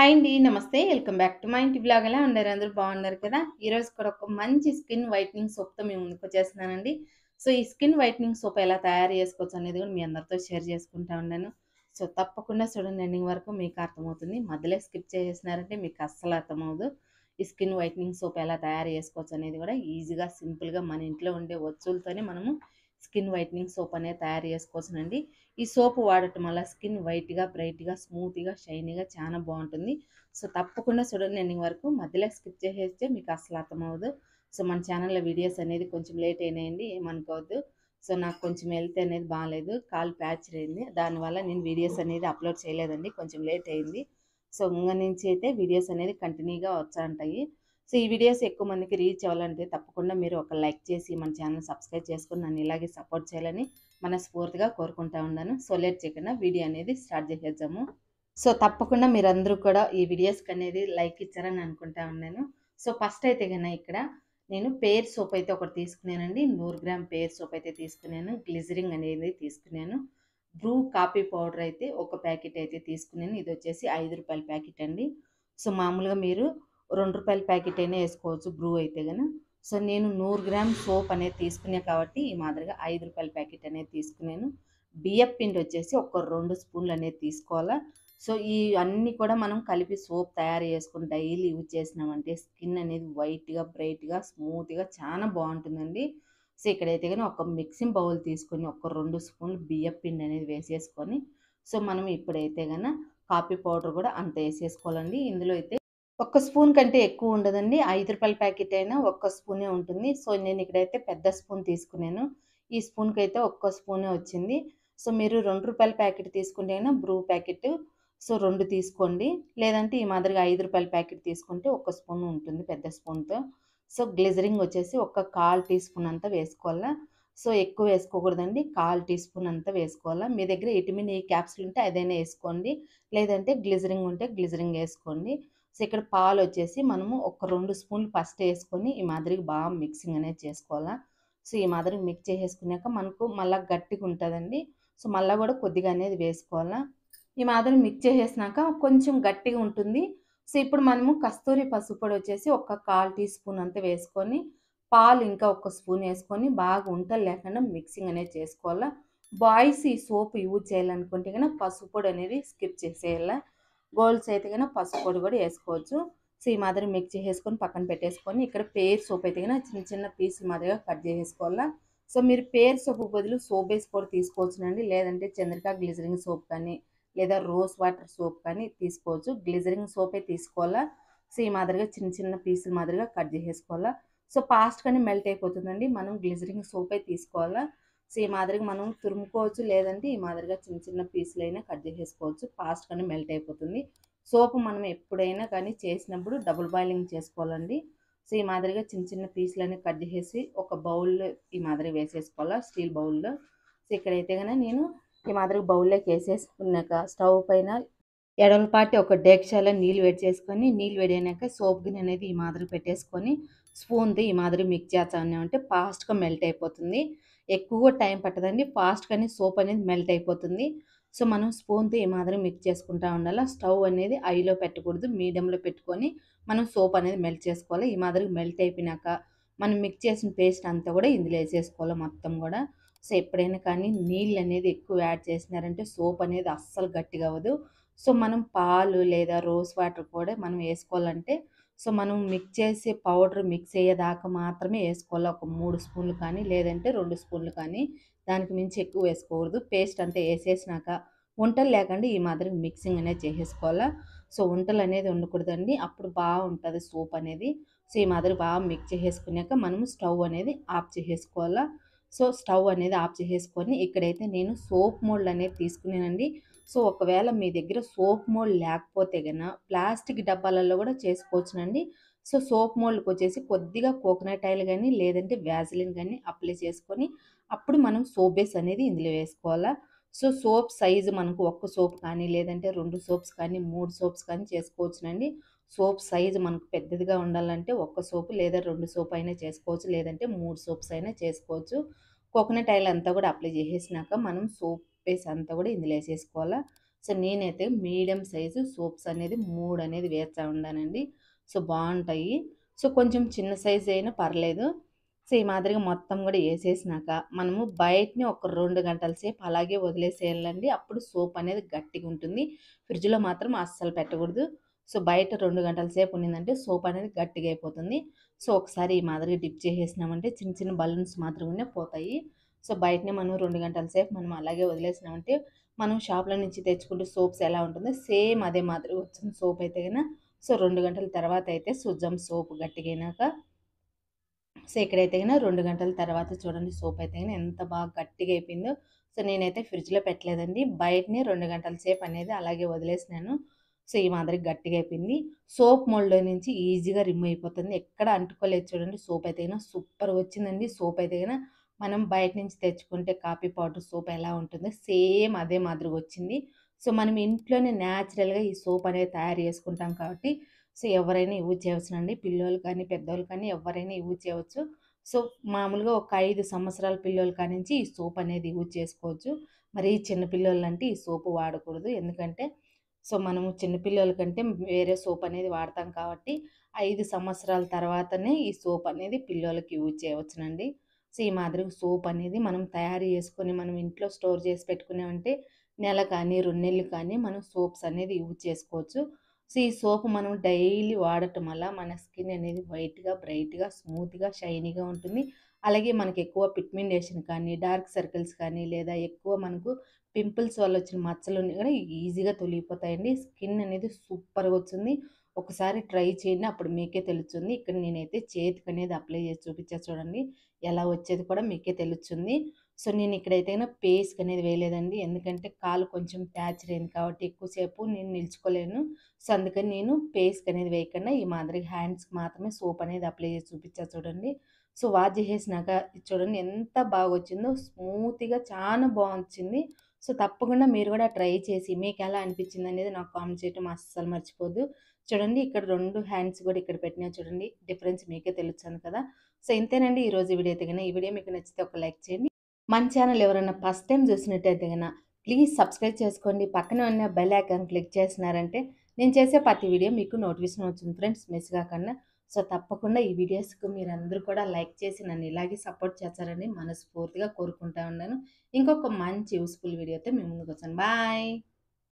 Hi అండి. నమస్తే. Welcome back to మా ఇంటి వ్లాగ్. ఎలా ఉన్నారు? అందరూ బాగున్నారు కదా! ఈరోజు కూడా ఒక మంచి స్కిన్ వైట్నింగ్ సోప్‌తో మీ ముందుకొచ్చేస్తున్నానండి. సో, ఈ స్కిన్ వైట్నింగ్ సోప్ ఎలా తయారు చేసుకోవచ్చు అనేది కూడా మీ అందరితో షేర్ చేసుకుంటా ఉన్నాను. సో, తప్పకుండా చూడండి ఎండింగ్ వరకు మీకు అర్థమవుతుంది. మధ్యలో స్కిప్ చేసేసినారంటే మీకు అస్సలు అర్థమవ్వదు. ఈ స్కిన్ వైట్నింగ్ సోప్ ఎలా తయారు చేసుకోవచ్చు అనేది కూడా ఈజీగా, సింపుల్‌గా మన ఇంట్లో ఉండే వస్తువులతోనే మనము స్కిన్ వైట్నింగ్ సోప్ అనేది తయారు చేసుకోవచ్చునండి. ఈ సోప్ వాడటం వల్ల స్కిన్ వైట్‌గా, బ్రైట్‌గా, స్మూత్‌గా, షైనీగా చాలా బావుంటుంది. సో, తప్పకుండా చూడండి ఎండింగ్ వరకు. మధ్యలో స్కిప్ చేసేస్తే మీకు అస్సలు అర్థమవ్వదు. సో, మన ఛానల్‌లో వీడియోస్ అనేది కొంచెం లేట్ అయినాయండి. ఏమనుకోవద్దు. సో, నాకు కొంచెం హెల్త్ అనేది బాలేదు. కాలు ఫ్రాక్చర్ అయింది. దానివల్ల నేను వీడియోస్ అనేది అప్‌లోడ్ చేయలేదండి. కొంచెం లేట్ అయింది. సో, ఇంగ నుంచి అయితే వీడియోస్ అనేది కంటిన్యూగా వచ్చాంటాయి. సో, ఈ వీడియోస్ ఎక్కువ మందికి రీచ్ అవ్వాలంటే తప్పకుండా మీరు ఒక లైక్ చేసి మన ఛానల్ సబ్స్క్రైబ్ చేసుకొని నన్ను ఇలాగే సపోర్ట్ చేయాలని మనస్ఫూర్తిగా కోరుకుంటా ఉన్నాను. సో, లేట్ చేయకుండా వీడియో అనేది స్టార్ట్ చేసేద్దాము. సో, తప్పకుండా మీరందరూ కూడా ఈ వీడియోస్‌కనేది లైక్ ఇచ్చారని అనుకుంటా ఉన్నాను. సో, ఫస్ట్ అయితే ఇక్కడ నేను పేర్ సోప్ అయితే ఒకటి తీసుకున్నానండి. 100 గ్రామ్ పేర్ సోప్ అయితే తీసుకున్నాను. గ్లిజరింగ్ అనేది తీసుకున్నాను. బ్రూ కాఫీ పౌడర్ అయితే ఒక ప్యాకెట్ అయితే తీసుకున్నాను. ఇదొచ్చేసి రూ. 5 ప్యాకెట్ అండి. సో, మామూలుగా మీరు రూ. 2 ప్యాకెట్ అయినా ఏసుకోవచ్చు బ్రూ అయితే సో, నేను 100 గ్రామ్ సోప్ అనేది తీసుకున్నా కాబట్టి ఈ మాదిరిగా రూ. 5 ప్యాకెట్ అనేది తీసుకున్నాను. బియ్యపు పిండి వచ్చేసి ఒక 2 స్పూన్లు అనేది తీసుకోవాలా. సో, ఈ అన్నీ కూడా మనం కలిపి సోప్ తయారు చేసుకొని డైలీ యూజ్ చేసినామంటే స్కిన్ అనేది వైట్‌గా, బ్రైట్‌గా, స్మూత్‌గా చాలా బావుంటుందండి. సో, ఇక్కడైతే ఒక మిక్సింగ్ బౌల్ తీసుకొని ఒక 2 స్పూన్లు బియ్యపు పిండి అనేది వేసేసుకొని, సో, మనం ఇప్పుడైతే కాఫీ పౌడర్ కూడా అంత ఏసేసుకోవాలండి. ఇందులో అయితే ఒక్క స్పూన్ కంటే ఎక్కువ ఉండదండి. రూ. 5 ప్యాకెట్ అయినా ఒక్క స్పూనే ఉంటుంది. సో, నేను ఇక్కడైతే పెద్ద స్పూన్ తీసుకున్నాను. ఈ స్పూన్‌కైతే ఒక్క స్పూనే వచ్చింది. సో, మీరు రూ. 2 ప్యాకెట్ తీసుకుంటే బ్రూ ప్యాకెట్ సో, 2 తీసుకోండి. లేదంటే ఈ మాదిరిగా రూ. 5 ప్యాకెట్ తీసుకుంటే ఒక్క స్పూన్ ఉంటుంది పెద్ద స్పూన్‌తో. సో, గ్లిజరింగ్ వచ్చేసి ఒక 1/4 టీ స్పూన్ అంతా వేసుకోవాలా. సో, ఎక్కువ వేసుకోకూడదండి. 1/4 టీ స్పూన్ అంతా వేసుకోవాలా. మీ దగ్గర విటమిన్ ఈ క్యాప్సూల్ ఉంటే అదైనా ఏసుకోండి. లేదంటే గ్లిజరింగ్ ఉంటే గ్లిజరింగ్ ఏసుకోండి. సో, ఇక్కడ పాలొచ్చేసి మనము ఒక 2 స్పూన్లు ఫస్ట్ ఏసుకొని ఈ మాదిరిగా బాగా మిక్సింగ్ అనేది చేసుకోవాలా. సో, ఈ మాదిరిగా మిక్స్ చేసేసుకున్నాక మనకు మళ్ళా గట్టిగుంటదండి. సో, మళ్ళా గూడా కొద్దిగా అనేది వేసుకోవాలా. ఈ మాదిరి మిక్స్ చేసేసినాక కొంచెం గట్టిగా ఉంటుంది. సో, ఇప్పుడు మనము కస్తూరి పసుపు పొడి వచ్చేసి ఒక 1/4 టీ స్పూన్ అంతా వేసుకొని, పాలు ఇంకా ఒక స్పూన్ ఏసుకొని బాగా ఉంటలు లేకుండా మిక్సింగ్ అనేది చేసుకోవాలా. బాయ్స్ ఈ సోప్ యూజ్ చేయాలనుకుంటే పసుపు పొడి అనేది స్కిప్ చేసేయాల. గర్ల్స్ అయితే పసుపు పొడి కూడా ఏసుకోవచ్చు. సో, ఈ మాదిరి మిక్స్ చేసేసుకొని పక్కన పెట్టేసుకొని, ఇక్కడ పేర్ సోప్ అయితే చిన్న చిన్న పీసులు మాదిరిగా కట్ చేసేసుకోవాలా. సో, మీరు పేర్ సోపు బదులు సోప్ బేస్ కూడా తీసుకోవచ్చునండి. లేదంటే చంద్రిక గ్లిజరింగ్ సోప్ కానీ, లేదా రోజ్ వాటర్ సోప్ కానీ తీసుకోవచ్చు. గ్లిజరింగ్ సోపే తీసుకోవాలా. సో, ఈ మాదిరిగా చిన్న చిన్న పీసులు మాదిరిగా కట్ చేసేసుకోవాలా. సో, ఫాస్ట్‌గానే మెల్ట్ అయిపోతుందండి. మనం గ్లిజరింగ్ సోపే తీసుకోవాలా. సో, ఈ మాదిరిగా మనం తురుముకోవచ్చు. లేదంటే ఈ మాదిరిగా చిన్న చిన్న పీసులైనా కట్ చేసేసుకోవచ్చు. ఫాస్ట్‌గానే మెల్ట్ అయిపోతుంది. సోపు మనం ఎప్పుడైనా కానీ చేసినప్పుడు డబుల్ బాయిలింగ్ చేసుకోవాలండి. సో, ఈ మాదిరిగా చిన్న చిన్న పీసులన్నీ కట్ చేసేసి ఒక బౌల్‌లో ఈ మాదిరిగా వేసేసుకోవాలా స్టీల్ బౌల్‌లో. సో, ఇక్కడైతే నేను ఈ మాదిరిగా బౌల్‌లోకి ఏసేసుకున్నాక స్టవ్ పైన ఎడమపాటి ఒక డేక్షాలో నీళ్ళు వేడి చేసుకొని, నీళ్ళు వేడైనాక సోప్ గిన్నె అనేది ఈ మాదిరి పెట్టేసుకొని, స్పూన్‌తో ఈ మాదిరి మిక్స్ చేస్తామంటే ఫాస్ట్‌గా మెల్ట్ అయిపోతుంది. ఎక్కువ టైం పట్టదండి. ఫాస్ట్‌గానే సోప్ అనేది మెల్ట్ అయిపోతుంది. సో, మనం స్పూన్‌తో ఈ మాదిరి మిక్స్ చేసుకుంటా ఉండాలా. స్టవ్ అనేది హైలో పెట్టకూడదు. మీడియంలో పెట్టుకొని మనం సోప్ అనేది మెల్ట్ చేసుకోవాలి. ఈ మాదిరిగా మెల్ట్ అయిపోయినాక, మనం మిక్స్ చేసిన పేస్ట్ అంతా కూడా ఇందులో ఏసేసుకోవాలి మొత్తం గూడా. సో, ఎప్పుడైనా కానీ నీళ్ళనేది ఎక్కువ యాడ్ చేసినారంటే సోప్ అనేది అస్సలు గట్టిగా అవ్వదు. సో, మనం పాలు లేదా రోజ్ వాటర్ కూడా మనం ఏసుకోవాలంటే, సో, మనం మిక్స్ చేసే పౌడర్ మిక్స్ అయ్యేదాకా మాత్రమే ఏసుకోవాలి. ఒక 3 స్పూన్లు కానీ, లేదంటే 2 స్పూన్లు కానీ, దానికి మించి ఎక్కువ వేసుకోకూడదు. పేస్ట్ అంతా ఏసేసినాక ఉంటలు లేకుండా ఈ మాదిరిగా మిక్సింగ్ అనేది చేసేసుకోవాలా. సో, ఉంటలనేది ఉండకూడదండి. అప్పుడు బావుంటది సోప్ అనేది. సో, ఈ మాదిరి బాగా మిక్స్ చేసేసుకున్నాక మనము స్టవ్ అనేది ఆఫ్ చేసేసుకోవాలా. సో, స్టవ్ అనేది ఆఫ్ చేసేసుకొని ఇక్కడైతే నేను సోప్ మోల్డ్ అనేది తీసుకున్నానండి. సో, ఒకవేళ మీ దగ్గర సోప్ మోల్డ్ లేకపోతే ప్లాస్టిక్ డబ్బాలలో కూడా చేసుకోవచ్చునండి. సో, సోప్ మోల్డ్‌కొచ్చేసి కొద్దిగా కోకోనట్ ఆయిల్ గానీ, లేదంటే వ్యాజిలిన్ గానీ అప్లై చేసుకొని, అప్పుడు మనం సోప్ బేస్ అనేది ఇందులో వేసుకోవాలా. సో, సోప్ సైజు మనకు ఒక్క సోప్ కానీ, లేదంటే 2 సోప్స్ కానీ, 3 సోప్స్ కానీ చేసుకోవచ్చునండి. సోప్ సైజు మనకు పెద్దదిగా ఉండాలంటే ఒక్క సోపు లేదా 2 సోప్ అయినా చేసుకోవచ్చు. లేదంటే 3 సోప్స్ అయినా చేసుకోవచ్చు. కోకోనట్ ఆయిల్ అంతా కూడా అప్లై చేసేసినాక మనం సోప్ పేస్ట్ అంతా కూడా ఇందులో ఏసేసుకోవాలా. సో నేనైతే మీడియం సైజు సోప్స్ అనేది 3 అనేది వేస్తా ఉండానండి. సో బావుంటాయి. సో కొంచెం చిన్న సైజ్ అయినా పర్లేదు. సో ఈ మాదిరిగా మొత్తం గూడా ఏసేసినాక మనము బయటని ఒక 2 గంటల సేపు అలాగే వదిలేసేయాలండి. అప్పుడు సోప్ అనేది గట్టిగుంటుంది. ఫ్రిడ్జ్‌లో మాత్రం అస్సలు పెట్టకూడదు. సో బయట 2 గంటల సేపు ఉండిందంటే సోప్ అనేది గట్టిగా అయిపోతుంది. సో ఒకసారి ఈ మాదిరిగా డిప్ చేసేసినామంటే చిన్న చిన్న బలూన్స్ మాత్రమే పోతాయి. సో బయటనే మనం 2 గంటల సేపు మనం అలాగే వదిలేసినామంటే మనం షాప్‌లో నుంచి తెచ్చుకుంటే సోప్స్ ఎలా ఉంటుందో సేమ్ అదే మాదిరిగా వచ్చింది సోప్ అయితే గిన. సో 2 గంటల తర్వాత అయితే సుజ్జం సోప్ గట్టిగయినాక సో ఇక్కడైతే గిన 2 గంటల తర్వాత చూడండి సోప్ అయితే గిన ఎంత బాగా గట్టిగా అయిపోయిందో. సో నేనైతే ఫ్రిడ్జ్‌లో పెట్టలేదండి. బయటనే 2 గంటల సేపు అనేది అలాగే వదిలేసినాను. సో ఈ మాదిరిగా గట్టిగా అయిపోయింది. సోప్ మోల్డ్‌లో నుంచి ఈజీగా రిమూవ్ అయిపోతుంది. ఎక్కడ అంటుకోలేదు చూడండి. సోప్ అయితే గిన సూపర్‌గా వచ్చిందండి. సోప్ అయితే గిన మనం బయట నుంచి తెచ్చుకుంటే కాపీ పౌడర్ సోప్ ఎలా ఉంటుందో సేమ్ అదే మాదిరిగా వచ్చింది. సో మనం ఇంట్లోనే న్యాచురల్‌గా ఈ సోప్ అనేది తయారు చేసుకుంటాం కాబట్టి సో ఎవరైనా యూజ్ చేయవచ్చునండి. పిల్లోళ్ళు కానీ, పెద్దోళ్ళు కానీ ఎవ్వరైనా యూజ్ చేయవచ్చు. సో మామూలుగా ఒక 5 సంవత్సరాల పిల్లోల కానించి ఈ సోప్ అనేది యూజ్ చేసుకోవచ్చు. మరీ చిన్న పిల్లోళ్ళంటే ఈ సోపు వాడకూడదు. ఎందుకంటే సో మనము చిన్న పిల్లోల కంటే వేరే సోప్ అనేది వాడతాం కాబట్టి 5 సంవత్సరాల తర్వాతనే ఈ సోప్ అనేది పిల్లోలకి యూజ్ చేయవచ్చునండి. సో ఈ మాదిరిగా సోప్ అనేది మనం తయారు చేసుకొని మనం ఇంట్లో స్టోర్ చేసి పెట్టుకున్నామంటే నెల కానీ, 2 నెలలు కానీ మనం సోప్స్ అనేది యూజ్ చేసుకోవచ్చు. సో, ఈ సోపు మనం డైలీ వాడటం వల్ల మన స్కిన్ అనేది వైట్‌గా, బ్రైట్‌గా, స్మూత్‌గా, షైనీగా ఉంటుంది. అలాగే మనకెక్కువ పిగ్మెంటేషన్ కానీ, డార్క్ సర్కిల్స్ కానీ, లేదా ఎక్కువ మనకు పింపుల్స్ వల్ల వచ్చిన మచ్చలున్నీ కూడా ఈజీగా తొలగిపోతాయండి. స్కిన్ అనేది సూపర్‌గా వచ్చింది. ఒకసారి ట్రై చేయండి. అప్పుడు మీకే తెలుస్తుంది. ఇక్కడ నేనైతే చేతికనేది అప్లై చేసి చూపిచ్చా చూడండి. ఎలా వచ్చేది కూడా మీకే తెలుస్తుంది. సో, నేనిక్కడైతేను పేస్‌కనేది వేయలేదండి. ఎందుకంటే కాలు కొంచెం ఫ్రాక్చర్ అయింది కాబట్టి ఎక్కువ సేపు నేను నిల్చుకోలేను. సో, అందుకని నేను పేస్‌కనేది వేయకుండా ఈ మాదిరిగా హ్యాండ్స్‌కి మాత్రమే సోప్ అనేది అప్లై చేసి చూపిచ్చా చూడండి. సో, వాష్ చేసేసినాక ఇది చూడండి ఎంత బాగొచ్చిందో స్మూత్‌గా చానా బాగొచ్చింది. సో, తప్పకుండా మీరు గూడా ట్రై చేసి మీకెలా అనిపిచ్చిందనేది నాకు కామెంట్ చేయటం అస్సలు మర్చిపోద్దు. చూడండి ఇక్కడ 2 హ్యాండ్స్ గూడా ఇక్కడ పెట్టినా చూడండి. డిఫరెన్స్ మీకే తెలుస్తుంది కదా! సో, ఇంతేనండి ఈరోజు వీడియో అయితే గన. ఈ వీడియో మీకు నచ్చితే ఒక లైక్ చేయండి. మన ఛానల్ ఎవరైనా ఫస్ట్ టైమ్ చూసినట్టయితే గన ప్లీజ్ సబ్స్క్రైబ్ చేసుకోండి. పక్కనే ఉన్న బెల్ ఐకాన్ క్లిక్ చేసినారంటే నేను చేసే ప్రతి వీడియో మీకు నోటిఫికేషన్ వచ్చింది ఫ్రెండ్స్ మిస్ కాకుండా. సో, తప్పకుండా ఈ వీడియోస్‌కి మీరందరూ కూడా లైక్ చేసి నన్ను ఇలాగే సపోర్ట్ చేస్తారని మనస్ఫూర్తిగా కోరుకుంటా ఉన్నాను. ఇంకొక మంచి యూజ్‌ఫుల్ వీడియోతో మీ ముందుకొచ్చాను. బాయ్.